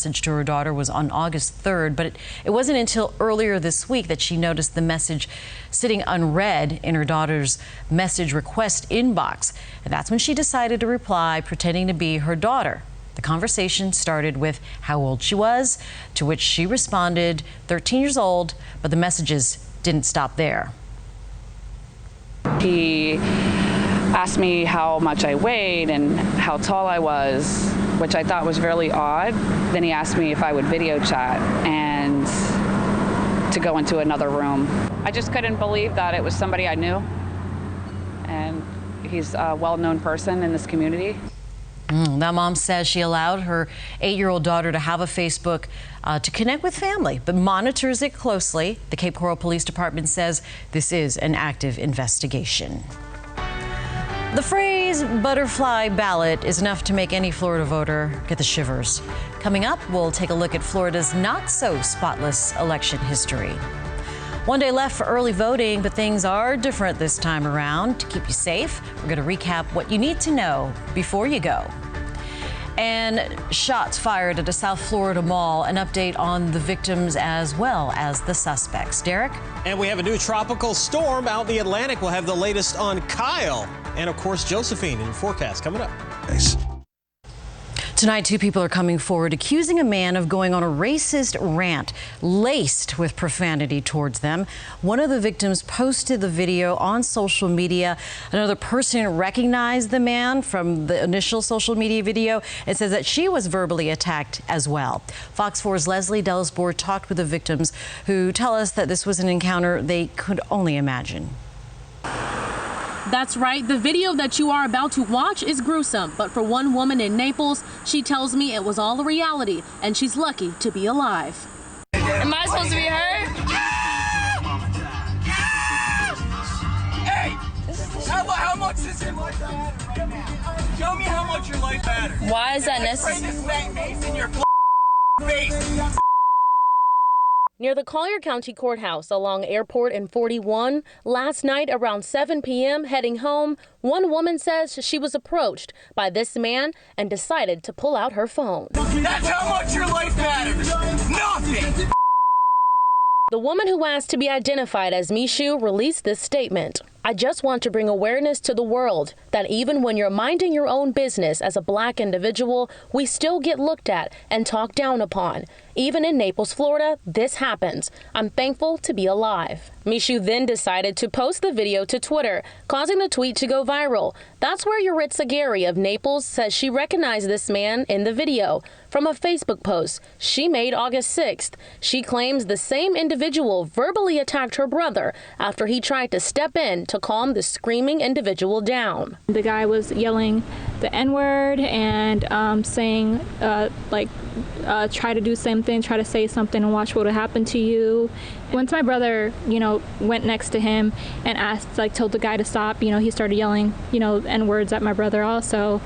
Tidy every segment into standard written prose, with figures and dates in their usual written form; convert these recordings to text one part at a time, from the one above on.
message to her daughter was on August 3rd, but it wasn't until earlier this week that she noticed the message sitting unread in her daughter's message request inbox. And that's when she decided to reply, pretending to be her daughter. The conversation started with how old she was, to which she responded, 13 years old, but the messages didn't stop there. He asked me how much I weighed and how tall I was, which I thought was really odd. Then he asked me if I would video chat and to go into another room. I just couldn't believe that it was somebody I knew, and he's a well-known person in this community. That mom says she allowed her 8-year-old daughter to have a Facebook to connect with family, but monitors it closely. The Cape Coral Police Department says this is an active investigation. The phrase butterfly ballot is enough to make any Florida voter get the shivers. Coming up, we'll take a look at Florida's not-so-spotless election history. One day left for early voting, but things are different this time around. To keep you safe, we're going to recap what you need to know before you go. And shots fired at a South Florida mall. An update on the victims as well as the suspects. Derek? And we have a new tropical storm out in the Atlantic. We'll have the latest on Kyle. And of course, Josephine in the forecast coming up. Nice. Tonight, 2 people are coming forward accusing a man of going on a racist rant laced with profanity towards them. One of the victims posted the video on social media. Another person recognized the man from the initial social media video and says that she was verbally attacked as well. Fox 4's Leslie Delsbourg talked with the victims, who tell us that this was an encounter they could only imagine. That's right. The video that you are about to watch is gruesome, but for one woman in Naples, she tells me it was all a reality, and she's lucky to be alive. Am I supposed to be her? Hey, how much is your life matter right now? Show me how much your life matters. Why is that necessary? This mace in your face. Near the Collier County Courthouse along Airport and 41, last night around 7 p.m. heading home, one woman says she was approached by this man and decided to pull out her phone. That's how much your life matters. Nothing. The woman who asked to be identified as Mishu released this statement. I just want to bring awareness to the world that even when you're minding your own business as a black individual, we still get looked at and talked down upon. Even in Naples, Florida, this happens. I'm thankful to be alive. Mishu then decided to post the video to Twitter, causing the tweet to go viral. That's where Yuritsa Gary of Naples says she recognized this man in the video from a Facebook post she made August 6th. She claims the same individual verbally attacked her brother after he tried to step in to calm the screaming individual down. The guy was yelling the N-word and saying, try to do something, try to say something and watch what will happen to you. Once my brother, went next to him and asked, told the guy to stop, he started yelling, N-words at my brother also.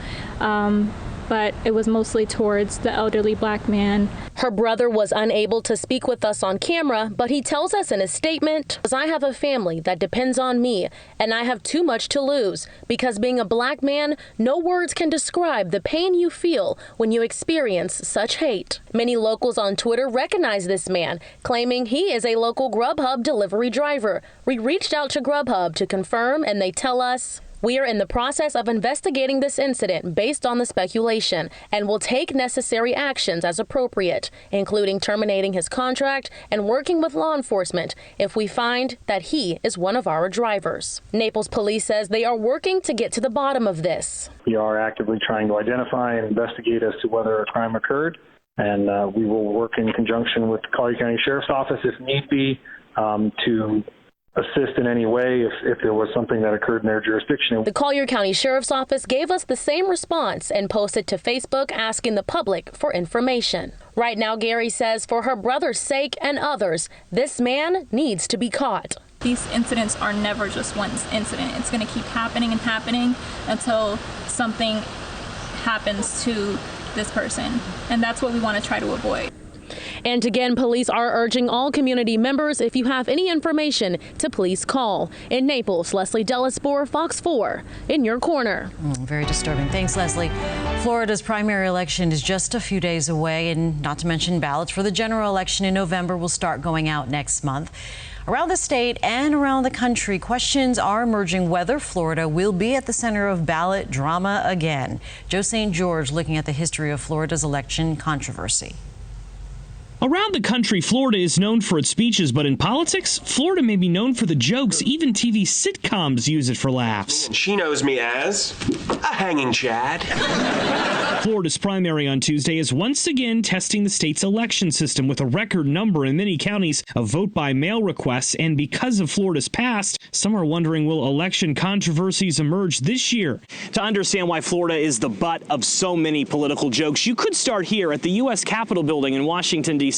But it was mostly towards the elderly black man. Her brother was unable to speak with us on camera, but he tells us in a statement, I have a family that depends on me, and I have too much to lose, because being a black man, no words can describe the pain you feel when you experience such hate. Many locals on Twitter recognize this man, claiming he is a local Grubhub delivery driver. We reached out to Grubhub to confirm, and they tell us, we are in the process of investigating this incident based on the speculation and will take necessary actions as appropriate, including terminating his contract and working with law enforcement if we find that he is one of our drivers. Naples police says they are working to get to the bottom of this. We are actively trying to identify and investigate as to whether a crime occurred, and we will work in conjunction with the Collier County Sheriff's Office if need be to assist in any way if there was something that occurred in their jurisdiction. The Collier County Sheriff's Office gave us the same response and posted to Facebook asking the public for information. Right now, Gary says for her brother's sake and others, this man needs to be caught. These incidents are never just one incident. It's going to keep happening and happening until something happens to this person. And that's what we want to try to avoid. And again, police are urging all community members, if you have any information, to please call. In Naples, Leslie Delaspore, Fox 4, in your corner. Very disturbing. Thanks, Leslie. Florida's primary election is just a few days away, and not to mention ballots for the general election in November will start going out next month. Around the state and around the country, questions are emerging whether Florida will be at the center of ballot drama again. Joe St. George looking at the history of Florida's election controversy. Around the country, Florida is known for its speeches, but in politics, Florida may be known for the jokes. Even TV sitcoms use it for laughs. She knows me as a hanging Chad. Florida's primary on Tuesday is once again testing the state's election system with a record number in many counties of vote-by-mail requests. And because of Florida's past, some are wondering, will election controversies emerge this year? To understand why Florida is the butt of so many political jokes, you could start here at the U.S. Capitol building in Washington, D.C.,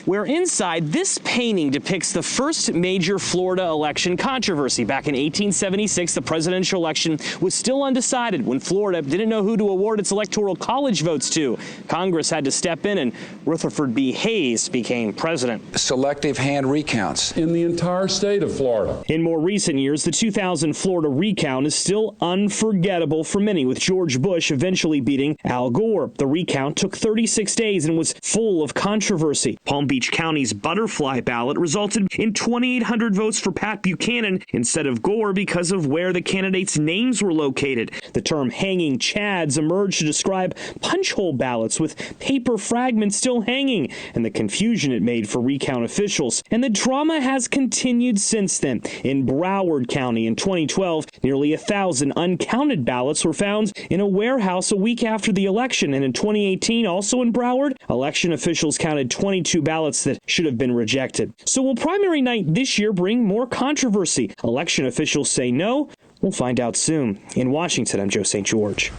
where inside this painting depicts the first major Florida election controversy. Back in 1876, the presidential election was still undecided when Florida didn't know who to award its electoral college votes to. Congress had to step in, and Rutherford B. Hayes became president. Selective hand recounts in the entire state of Florida. In more recent years, the 2000 Florida recount is still unforgettable for many, with George Bush eventually beating Al Gore. The recount took 36 days and was full of controversy. Palm Beach County's butterfly ballot resulted in 2,800 votes for Pat Buchanan instead of Gore because of where the candidates' names were located. The term hanging chads emerged to describe punch-hole ballots with paper fragments still hanging, and the confusion it made for recount officials. And the drama has continued since then. In Broward County in 2012, nearly 1,000 uncounted ballots were found in a warehouse a week after the election. And in 2018, also in Broward, election officials counted 22 ballots that should have been rejected. So will primary night this year bring more controversy? Election officials say no. We'll find out soon. In Washington, I'm Joe St. George.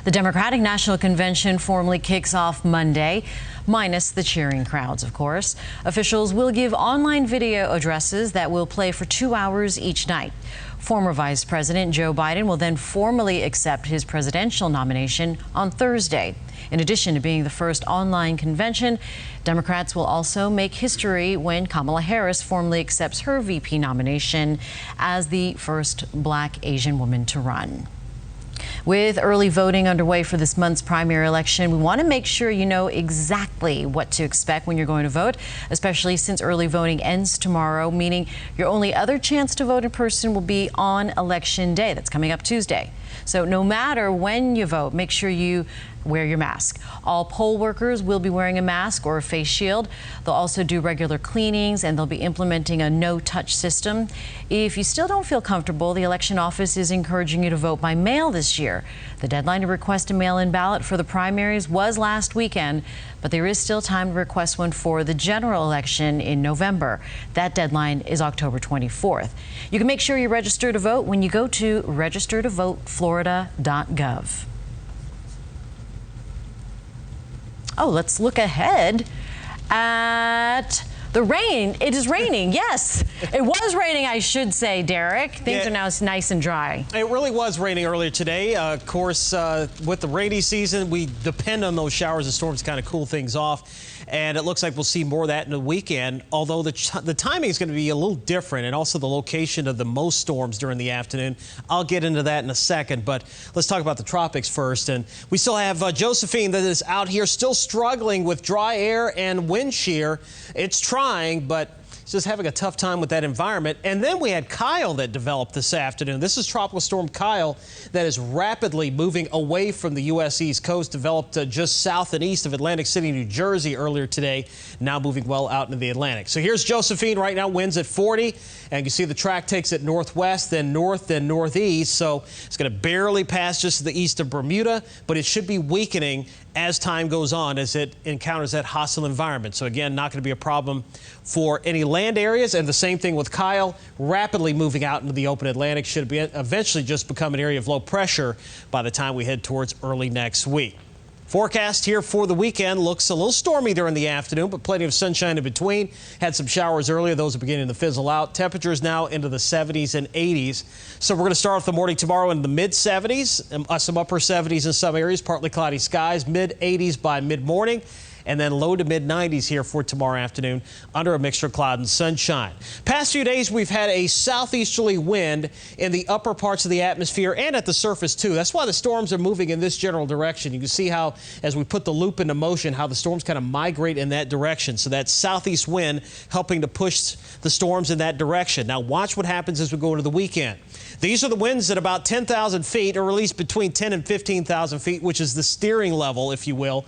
The Democratic National Convention formally kicks off Monday, minus the cheering crowds, of course. Officials will give online video addresses that will play for 2 hours each night. Former Vice President Joe Biden will then formally accept his presidential nomination on Thursday. In addition to being the first online convention, Democrats will also make history when Kamala Harris formally accepts her VP nomination as the first Black Asian woman to run. With early voting underway for this month's primary election, we want to make sure you know exactly what to expect when you're going to vote, especially since early voting ends tomorrow, meaning your only other chance to vote in person will be on Election Day. That's coming up Tuesday. So no matter when you vote, make sure you wear your mask. All poll workers will be wearing a mask or a face shield. They'll also do regular cleanings, and they'll be implementing a no-touch system. If you still don't feel comfortable, the election office is encouraging you to vote by mail this year. The deadline to request a mail-in ballot for the primaries was last weekend, but there is still time to request one for the general election in November. That deadline is October 24th. You can make sure you register to vote when you go to registertovoteflorida.gov. Oh, let's look ahead at the rain. It is raining. Yes, it was raining, I should say, Derek. Things are now nice and dry. It really was raining earlier today. Of course, with the rainy season, we depend on those showers and storms to kind of cool things off. And it looks like we'll see more of that in the weekend, although the timing is going to be a little different, and also the location of the most storms during the afternoon. I'll get into that in a second, but let's talk about the tropics first. And we still have Josephine that is out here still struggling with dry air and wind shear. It's trying, but just having a tough time with that environment. And then we had Kyle that developed this afternoon. This is Tropical Storm Kyle that is rapidly moving away from the U.S. East Coast, developed just south and east of Atlantic City, New Jersey earlier today, now moving well out into the Atlantic. So here's Josephine right now, winds at 40, and you see the track takes it northwest, then north, then northeast. So it's going to barely pass just to the east of Bermuda, but it should be weakening as time goes on, as it encounters that hostile environment. So again, not going to be a problem for any land areas. And the same thing with Kyle, rapidly moving out into the open Atlantic, should be eventually just become an area of low pressure by the time we head towards early next week. Forecast here for the weekend looks a little stormy during the afternoon, but plenty of sunshine in between. Had some showers earlier. Those are beginning to fizzle out. Temperatures now into the 70s and 80s. So we're going to start off the morning tomorrow in the mid-70s, some upper 70s in some areas, partly cloudy skies, mid-80s by mid-morning. and then low to mid-90s here for tomorrow afternoon under a mixture of cloud and sunshine. Past few days, we've had a southeasterly wind in the upper parts of the atmosphere and at the surface, too. That's why the storms are moving in this general direction. You can see how, as we put the loop into motion, how the storms kind of migrate in that direction. So that southeast wind helping to push the storms in that direction. Now watch what happens as we go into the weekend. These are the winds at about 10,000 feet, or at least between 10 and 15,000 feet, which is the steering level, if you will.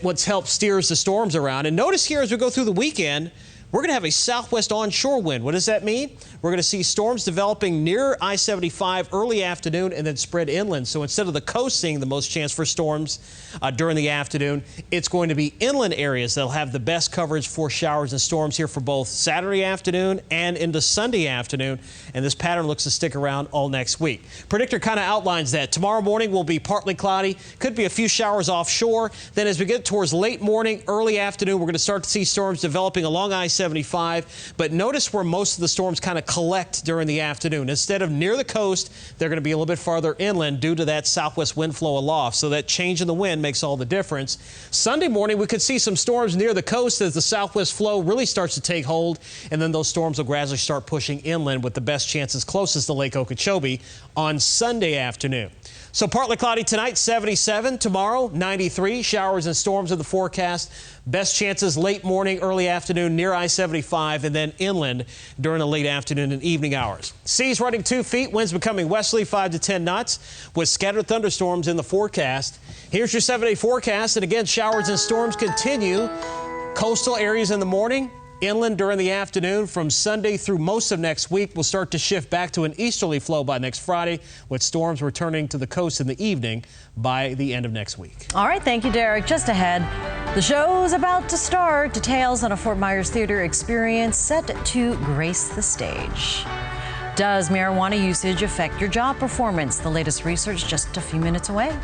What's helped steers the storms around. And notice here as we go through the weekend, we're going to have a southwest onshore wind. What does that mean? We're going to see storms developing near I-75 early afternoon and then spread inland. So instead of the coast seeing the most chance for storms during the afternoon, it's going to be inland areas that'll have the best coverage for showers and storms here for both Saturday afternoon and into Sunday afternoon. And this pattern looks to stick around all next week. Predictor kind of outlines that. Tomorrow morning will be partly cloudy. Could be a few showers offshore. Then as we get towards late morning, early afternoon, we're going to start to see storms developing along I-75. But notice where most of the storms kind of collect during the afternoon. Instead of near the coast, they're going to be a little bit farther inland due to that southwest wind flow aloft. So that change in the wind makes all the difference. Sunday morning, we could see some storms near the coast as the southwest flow really starts to take hold. And then those storms will gradually start pushing inland with the best chances closest to Lake Okeechobee on Sunday afternoon. So partly cloudy tonight, 77. Tomorrow, 93. Showers and storms in the forecast. Best chances late morning, early afternoon near I-75 and then inland during the late afternoon and evening hours. Seas running 2 feet, winds becoming westerly 5 to 10 knots with scattered thunderstorms in the forecast. Here's your 7-day forecast. And again, showers and storms continue. Coastal areas in the morning. Inland during the afternoon. From Sunday through most of next week, we'll start to shift back to an easterly flow by next Friday, with storms returning to the coast in the evening by the end of next week. All right, thank you, Derek. Just ahead, the show's about to start. Details on a Fort Myers theater experience set to grace the stage. Does marijuana usage affect your job performance? The latest research just a few minutes away.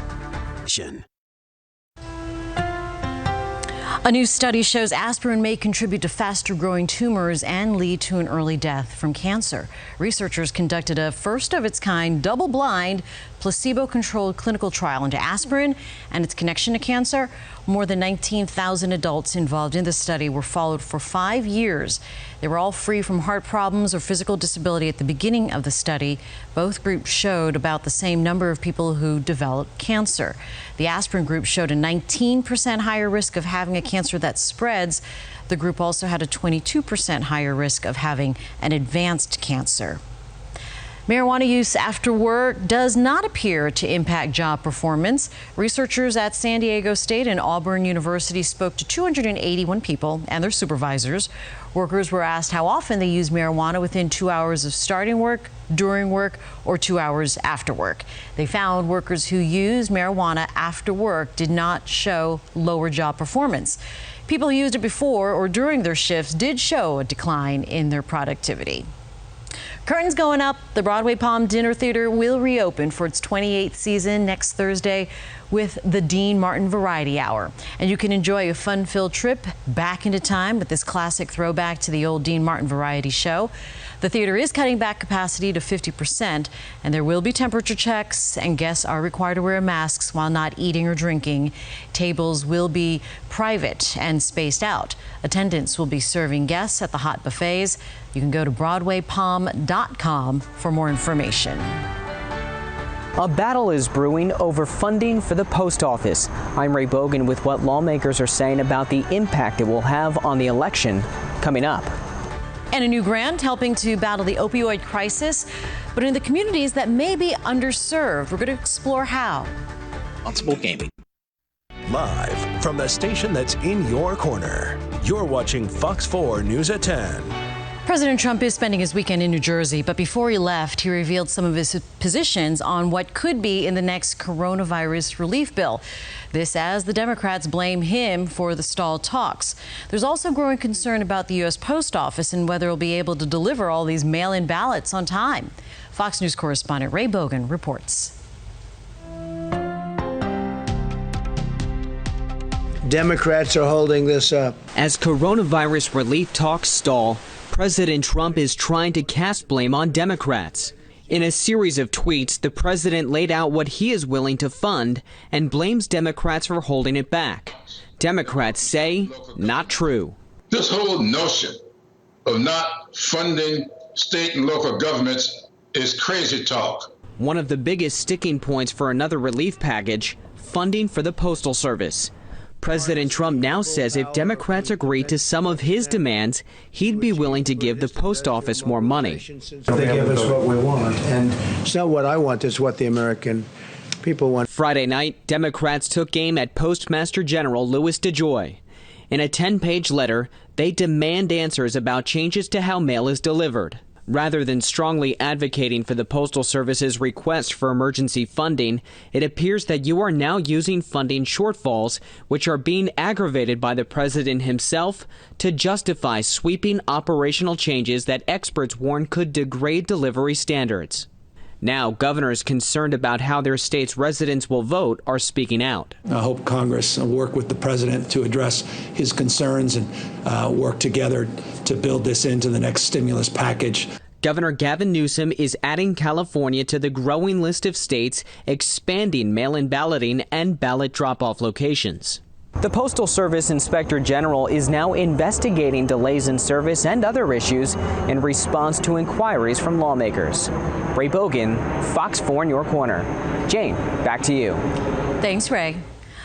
A new study shows aspirin may contribute to faster growing tumors and lead to an early death from cancer. Researchers conducted a first of its kind double-blind placebo-controlled clinical trial into aspirin and its connection to cancer. More than 19,000 adults involved in the study were followed for 5 years. They were all free from heart problems or physical disability at the beginning of the study. Both groups showed about the same number of people who developed cancer. The aspirin group showed a 19% higher risk of having a cancer that spreads. The group also had a 22% higher risk of having an advanced cancer. Marijuana use after work does not appear to impact job performance. Researchers at San Diego State and Auburn University spoke to 281 people and their supervisors. Workers were asked how often they use marijuana within 2 hours of starting work, during work, or 2 hours after work. They found workers who used marijuana after work did not show lower job performance. People who used it before or during their shifts did show a decline in their productivity. Curtains going up. The Broadway Palm Dinner Theater will reopen for its 28th season next Thursday with the Dean Martin Variety Hour. And you can enjoy a fun-filled trip back into time with this classic throwback to the old Dean Martin Variety Show. The theater is cutting back capacity to 50%, and there will be temperature checks, and guests are required to wear masks while not eating or drinking. Tables will be private and spaced out. Attendants will be serving guests at the hot buffets. You can go to BroadwayPalm.com for more information. A battle is brewing over funding for the post office. I'm Ray Bogan with what lawmakers are saying about the impact it will have on the election coming up. And a new grant helping to battle the opioid crisis, but in the communities that may be underserved. We're going to explore how. Responsible gaming. Live from the station that's in your corner. You're watching Fox 4 News at 10. President Trump is spending his weekend in New Jersey, but before he left, he revealed some of his positions on what could be in the next coronavirus relief bill. This as the Democrats blame him for the stalled talks. There's also growing concern about the U.S. Post Office and whether it'll be able to deliver all these mail-in ballots on time. Fox News correspondent Ray Bogan reports. Democrats are holding this up. As coronavirus relief talks stall, President Trump is trying to cast blame on Democrats. In a series of tweets, the president laid out what he is willing to fund and blames Democrats for holding it back. Democrats say not true. This whole notion of not funding state and local governments is crazy talk. One of the biggest sticking points for another relief package, funding for the Postal Service. President Trump now says if Democrats agree to some of his demands, he'd be willing to give the post office more money. They give us what we want, and it's not what I want, it's what the American people want. Friday night, Democrats took aim at Postmaster General Louis DeJoy. In a 10-page letter, they demand answers about changes to how mail is delivered. Rather than strongly advocating for the Postal Service's request for emergency funding, it appears that you are now using funding shortfalls, which are being aggravated by the president himself, to justify sweeping operational changes that experts warn could degrade delivery standards. Now, governors concerned about how their state's residents will vote are speaking out. I hope Congress will work with the president to address his concerns and work together to build this into the next stimulus package. Governor Gavin Newsom is adding California to the growing list of states expanding mail-in balloting and ballot drop-off locations. The Postal Service Inspector General is now investigating delays in service and other issues in response to inquiries from lawmakers. Ray Bogan, Fox 4 in your corner. Jane, back to you. Thanks, Ray.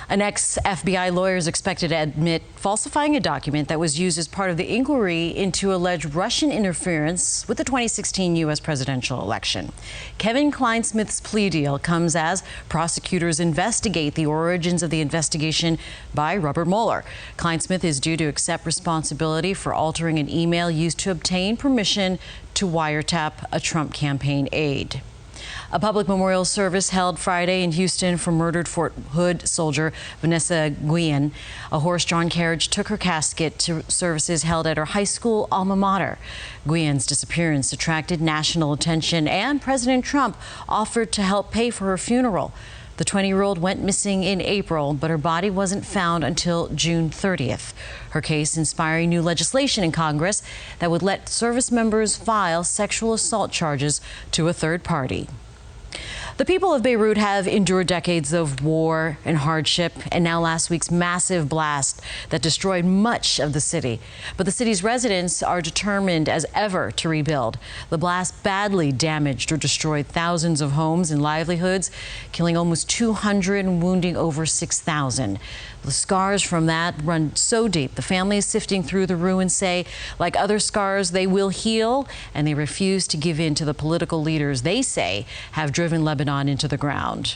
An ex-FBI lawyer is expected to admit falsifying a document that was used as part of the inquiry into alleged Russian interference with the 2016 U.S. presidential election. Kevin Kleinsmith's plea deal comes as prosecutors investigate the origins of the investigation by Robert Mueller. Kleinsmith is due to accept responsibility for altering an email used to obtain permission to wiretap a Trump campaign aide. A public memorial service held Friday in Houston for murdered Fort Hood soldier Vanessa Guillen. A horse-drawn carriage took her casket to services held at her high school alma mater. Guillen's disappearance attracted national attention, and President Trump offered to help pay for her funeral. The 20-year-old went missing in April, but her body wasn't found until June 30th. Her case inspiring new legislation in Congress that would let service members file sexual assault charges to a third party. The people of Beirut have endured decades of war and hardship, and now last week's massive blast that destroyed much of the city. But the city's residents are determined as ever to rebuild. The blast badly damaged or destroyed thousands of homes and livelihoods, killing almost 200 and wounding over 6,000. The scars from that run so deep. The families sifting through the ruins say, like other scars, they will heal, and they refuse to give in to the political leaders they say have driven Lebanon into the ground.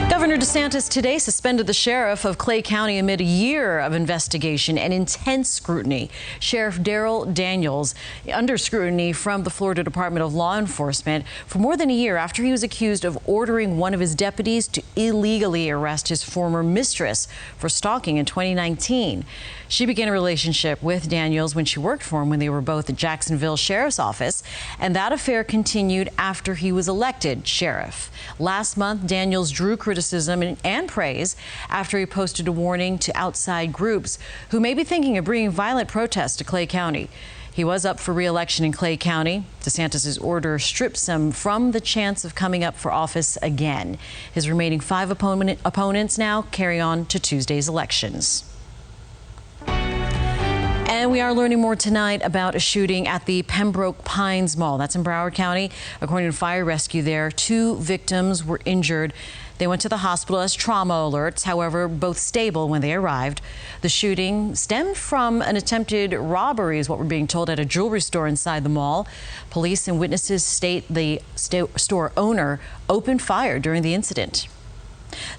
Governor DeSantis today suspended the sheriff of Clay County amid a year of investigation and intense scrutiny. Sheriff Daryl Daniels under scrutiny from the Florida Department of Law Enforcement for more than a year after he was accused of ordering one of his deputies to illegally arrest his former mistress for stalking in 2019. She began a relationship with Daniels when she worked for him when they were both at Jacksonville Sheriff's Office, and that affair continued after he was elected sheriff. Last month, Daniels drew criticism and praise after he posted a warning to outside groups who may be thinking of bringing violent protests to Clay County. He was up for re-election in Clay County. DeSantis' order strips him from the chance of coming up for office again. His remaining 5 opponents now carry on to Tuesday's elections. And we are learning more tonight about a shooting at the Pembroke Pines Mall. That's in Broward County. According to fire rescue there, 2 victims were injured. They went to the hospital as trauma alerts, however, both stable when they arrived. The shooting stemmed from an attempted robbery, is what we're being told, at a jewelry store inside the mall. Police and witnesses state the store owner opened fire during the incident.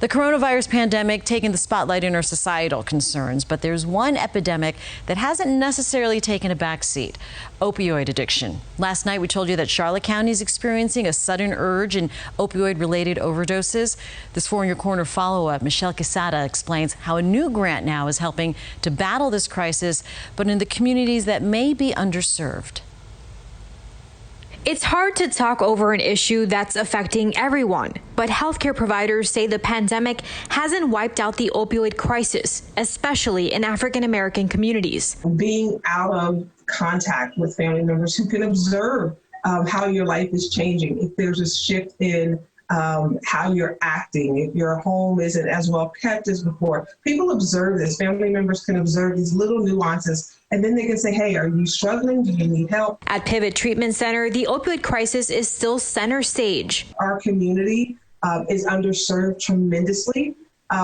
The coronavirus pandemic taking the spotlight in our societal concerns, but there's one epidemic that hasn't necessarily taken a back seat: opioid addiction. Last night we told you that Charlotte County is experiencing a sudden urge in opioid-related overdoses. This 4 in Your Corner follow-up, Michelle Quesada explains how a new grant now is helping to battle this crisis, but in the communities that may be underserved. It's hard to talk over an issue that's affecting everyone, but healthcare providers say the pandemic hasn't wiped out the opioid crisis, especially in African American communities. Being out of contact with family members who can observe how your life is changing. If there's a shift in how you're acting, if your home isn't as well kept as before. People observe this. Family members can observe these little nuances, and then they can say, hey, are you struggling? Do you need help? At Pivot Treatment Center, the opioid crisis is still center stage. Our community is underserved tremendously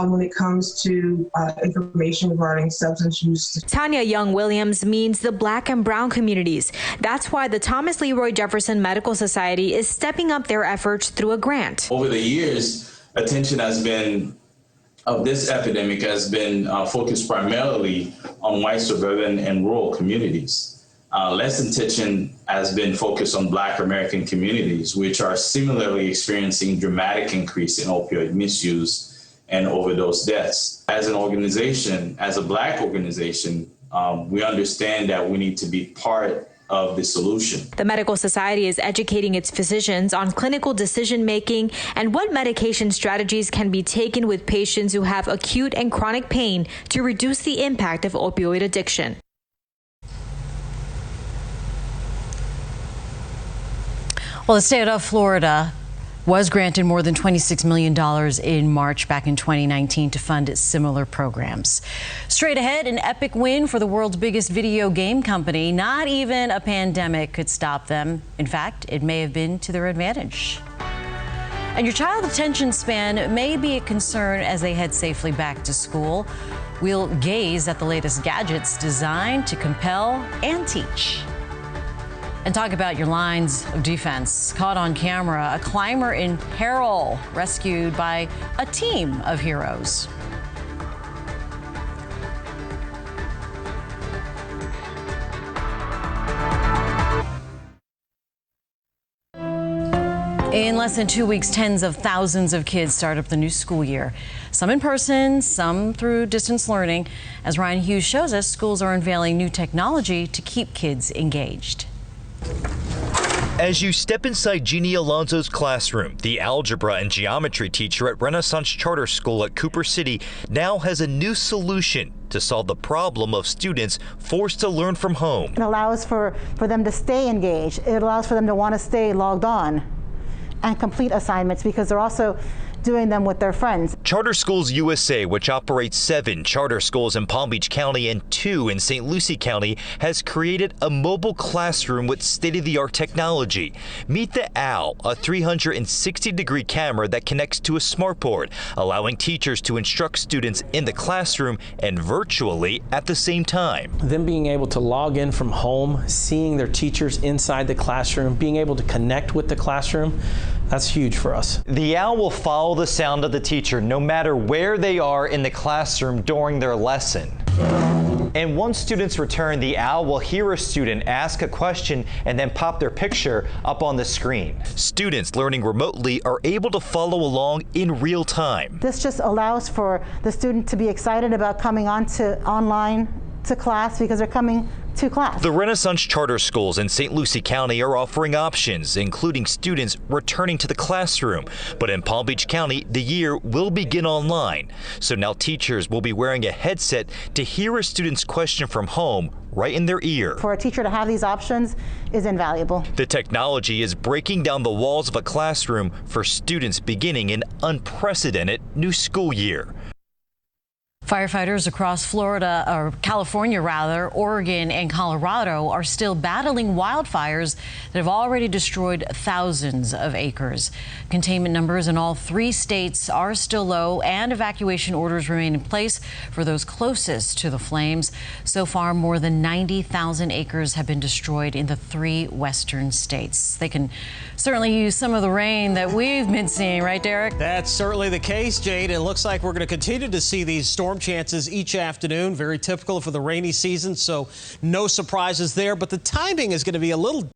when it comes to information regarding substance use. Tanya Young-Williams means the Black and Brown communities. That's why the Thomas Leroy Jefferson Medical Society is stepping up their efforts through a grant. Over the years, attention of this epidemic has been focused primarily on white suburban and rural communities. Less attention has been focused on Black American communities, which are similarly experiencing dramatic increase in opioid misuse and overdose deaths. As an organization, as a Black organization, we understand that we need to be part of the solution. The Medical Society is educating its physicians on clinical decision-making and what medication strategies can be taken with patients who have acute and chronic pain to reduce the impact of opioid addiction. Well, the state of Florida was granted more than $26 million in March back in 2019 to fund similar programs. Straight ahead, an epic win for the world's biggest video game company. Not even a pandemic could stop them. In fact, it may have been to their advantage. And your child's attention span may be a concern as they head safely back to school. We'll gaze at the latest gadgets designed to compel and teach. And talk about your lines of defense. Caught on camera, a climber in peril, rescued by a team of heroes. In less than 2 weeks, tens of thousands of kids start up the new school year. Some in person, some through distance learning. As Ryan Hughes shows us, schools are unveiling new technology to keep kids engaged. As you step inside Jeannie Alonzo's classroom, the algebra and geometry teacher at Renaissance Charter School at Cooper City now has a new solution to solve the problem of students forced to learn from home. It allows for them to stay engaged. It allows for them to want to stay logged on and complete assignments because they're also doing them with their friends. Charter Schools USA, which operates 7 charter schools in Palm Beach County and 2 in St. Lucie County, has created a mobile classroom with state-of-the-art technology. Meet the OWL, a 360-degree camera that connects to a smartboard, allowing teachers to instruct students in the classroom and virtually at the same time. Them being able to log in from home, seeing their teachers inside the classroom, being able to connect with the classroom, that's huge for us. The OWL will follow the sound of the teacher no matter where they are in the classroom during their lesson. And once students return, the OWL will hear a student ask a question and then pop their picture up on the screen. Students learning remotely are able to follow along in real time. This just allows for the student to be excited about coming online to class because they're coming to class. The Renaissance Charter Schools in St. Lucie County are offering options, including students returning to the classroom. But in Palm Beach County, the year will begin online. So now teachers will be wearing a headset to hear a student's question from home right in their ear. For a teacher to have these options is invaluable. The technology is breaking down the walls of a classroom for students beginning an unprecedented new school year. Firefighters across Florida, or California rather, Oregon and Colorado are still battling wildfires that have already destroyed thousands of acres. Containment numbers in all 3 states are still low and evacuation orders remain in place for those closest to the flames. So far, more than 90,000 acres have been destroyed in the 3 western states. They can certainly use some of the rain that we've been seeing, right, Derek? That's certainly the case, Jade. It looks like we're going to continue to see these storm chances each afternoon. Very typical for the rainy season, so no surprises there. But the timing is going to be a little